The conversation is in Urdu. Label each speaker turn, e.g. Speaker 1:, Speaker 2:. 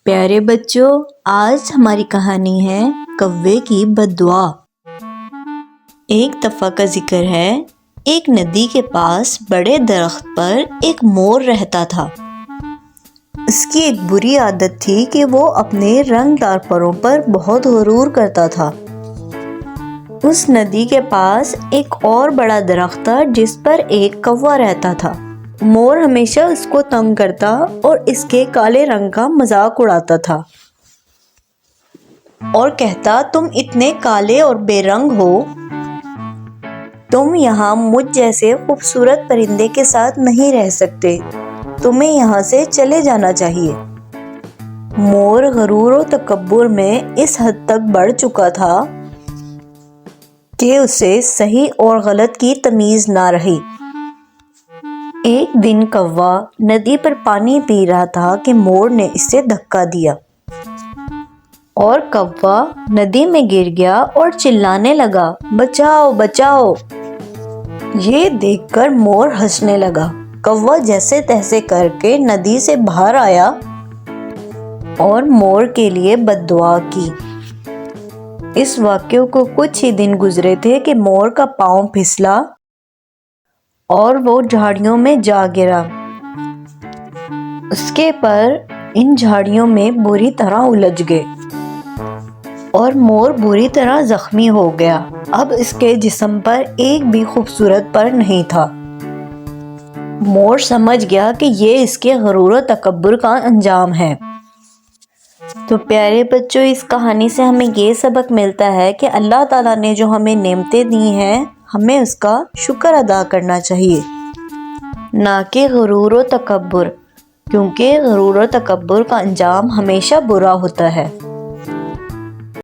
Speaker 1: پیارے بچوں، آج ہماری کہانی ہے کوے کی بد دعا۔ ایک دفعہ کا ذکر ہے، ایک ندی کے پاس بڑے درخت پر ایک مور رہتا تھا۔ اس کی ایک بری عادت تھی کہ وہ اپنے رنگ دار پروں پر بہت غرور کرتا تھا۔ اس ندی کے پاس ایک اور بڑا درخت تھا جس پر ایک کوا رہتا تھا۔ مور ہمیشہ اس کو تنگ کرتا اور اس کے کالے رنگ کا مذاق اڑاتا تھا اور کہتا، تم اتنے کالے اور بے رنگ ہو، تم یہاں مجھ جیسے خوبصورت پرندے کے ساتھ نہیں رہ سکتے، تمہیں یہاں سے چلے جانا چاہیے۔ مور غرور و تکبر میں اس حد تک بڑھ چکا تھا کہ اسے صحیح اور غلط کی تمیز نہ رہی۔ ایک دن کوا ندی پر پانی پی رہا تھا کہ مور نے اسے دھکا دیا اور کوا ندی میں گر گیا اور چلانے لگا، بچاؤ بچاؤ! یہ دیکھ کر مور ہنسنے لگا۔ کوا جیسے تیسے کر کے ندی سے باہر آیا اور مور کے لیے بد دعا کی۔ اس واقعے کو کچھ ہی دن گزرے تھے کہ مور کا پاؤں پھسلا اور وہ جھاڑیوں میں جا گرا۔ اس کے پر ان جھاڑیوں میں بری طرح الجھ گئے اور مور بری طرح زخمی ہو گیا۔ اب اس کے جسم پر ایک بھی خوبصورت پر نہیں تھا۔ مور سمجھ گیا کہ یہ اس کے غرور و تکبر کا انجام ہے۔ تو پیارے بچوں، اس کہانی سے ہمیں یہ سبق ملتا ہے کہ اللہ تعالیٰ نے جو ہمیں نعمتیں دی ہیں، ہمیں اس کا شکر ادا کرنا چاہیے، نہ کہ غرور و تکبر، کیونکہ غرور و تکبر کا انجام ہمیشہ برا ہوتا ہے۔